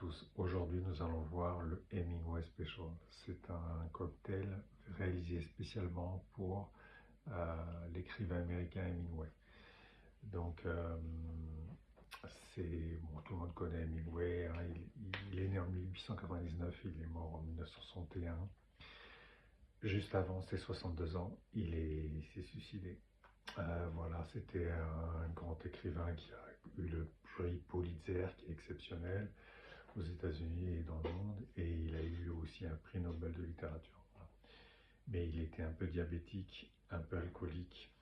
tous, aujourd'hui nous allons voir le Hemingway Special. C'est un cocktail réalisé spécialement pour l'écrivain américain Hemingway. Donc tout le monde connaît Hemingway, hein. Il est né en 1899, il est mort en 1961. Juste avant ses 62 ans, il s'est suicidé. Voilà, c'était un grand écrivain qui a eu le prix Pulitzer, qui est exceptionnel aux États-Unis et dans le monde, et il a eu aussi un prix Nobel de littérature. Voilà. Mais il était un peu diabétique, un peu alcoolique,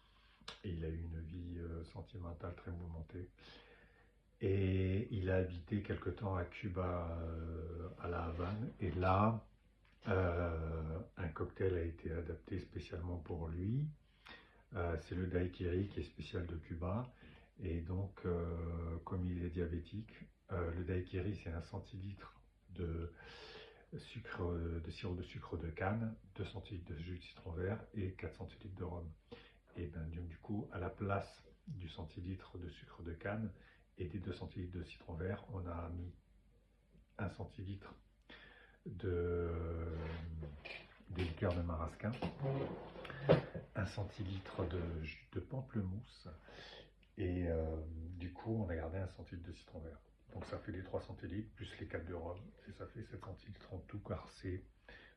et il a eu une vie sentimentale très mouvementée. Et il a habité quelque temps à Cuba, à La Havane, et là, un cocktail a été adapté spécialement pour lui. C'est le daiquiri qui est spécial de Cuba. Et donc, comme il est diabétique, le daiquiri, c'est 1 centilitre de sirop de sucre de canne, 2 centilitres de jus de citron vert et 4 centilitres de rhum. Et ben, du coup, à la place du centilitre de sucre de canne et des 2 centilitres de citron vert, on a mis 1 centilitre de liqueur de marasquin, 1 centilitre de jus de pamplemousse, et du coup on a gardé 1 centilitre de citron vert. Donc ça fait les 3 centilitres plus les 4 de rhum, et ça fait 7 centilitres en tout, car c'est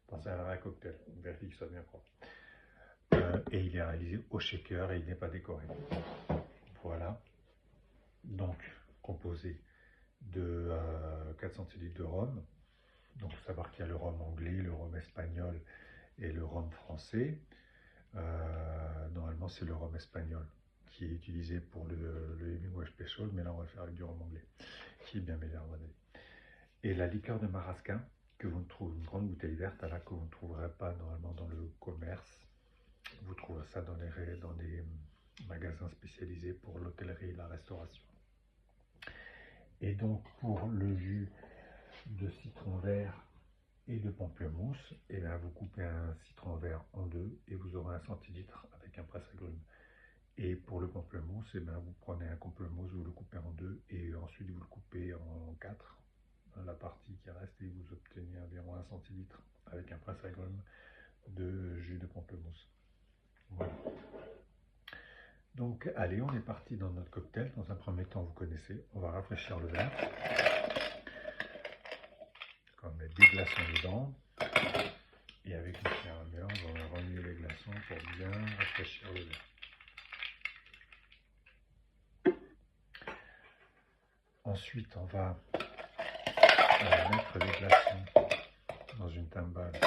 dans un vrai cocktail. On vérifie que ça soit bien propre. Et il est réalisé au shaker et il n'est pas décoré. Voilà. Donc composé de 4 centilitres de rhum. Donc il faut savoir qu'il y a le rhum anglais, le rhum espagnol et le rhum français. Normalement c'est le rhum espagnol qui est utilisé pour le Hemingway Special, mais là on va le faire avec du rhum anglais, qui est bien meilleur à mon avis. Et la liqueur de marasquin, que vous ne trouvez, une grande bouteille verte, là, que vous ne trouverez pas normalement dans le commerce. Vous trouverez ça dans des magasins spécialisés pour l'hôtellerie et la restauration. Et donc pour le jus de citron vert et de pamplemousse, et bien vous coupez un citron vert en deux et vous aurez 1 centilitre avec un presse-agrumes. Et pour le pamplemousse, et bien vous prenez un pamplemousse, vous le coupez en deux et ensuite vous le coupez en 4, la partie qui reste, et vous obtenez environ 1 centilitre avec un presse-agrumes de jus de pamplemousse. Voilà. Donc allez, on est parti dans notre cocktail. Dans un premier temps, vous connaissez, on va rafraîchir le verre. On va mettre des glaçons dedans. Et avec le fermeur, on va remuer les glaçons pour bien rafraîchir le verre. Ensuite, on va mettre les glaçons dans une timbale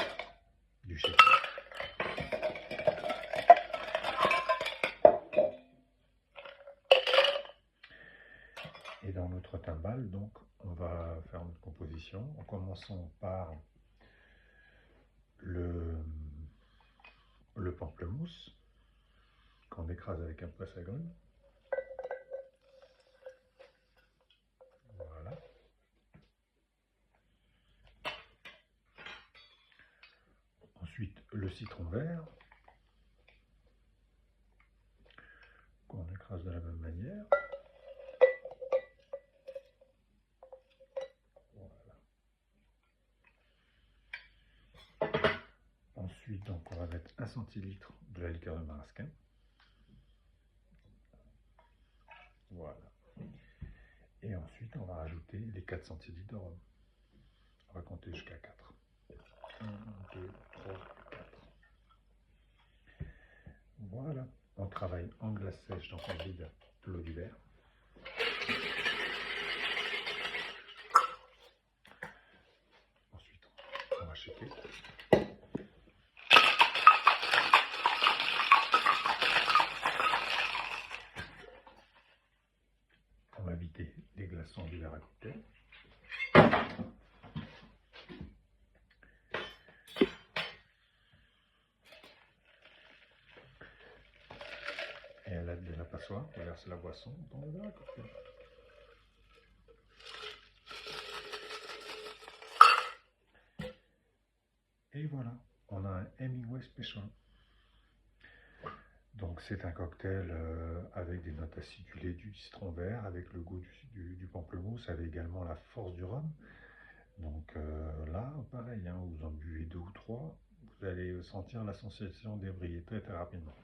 du shaker. Et dans notre timbale, donc, on va faire notre composition en commençant par le pamplemousse qu'on écrase avec un presse-agrumes. Voilà. Ensuite, le citron vert qu'on écrase de la même manière. Voilà. Ensuite, donc, on va mettre 1 centilitre de la liqueur de marasquin. Voilà. Et ensuite, on va rajouter les 4 centilitres de rhum. On va compter jusqu'à 4. 1, 2, 3, 4. Voilà. On travaille en glace sèche, donc on vide l'eau du verre. Ensuite, on va shaker. On va vider les glaçons du verre à cocktail. Et à l'aide de la passoire, on verse la boisson dans le verre à cocktail. Et voilà, on a un Hemingway Special. Donc c'est un cocktail avec des notes acidulées du citron vert, avec le goût du pamplemousse, avec également la force du rhum. Donc là, pareil, hein, vous en buvez 2 ou 3, vous allez sentir la sensation d'ébriété très rapidement.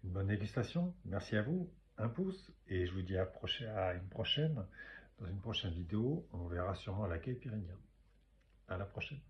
Une bonne dégustation, merci à vous, un pouce, et je vous dis à une prochaine. Dans une prochaine vidéo, on verra sûrement la caipirinha. À la prochaine.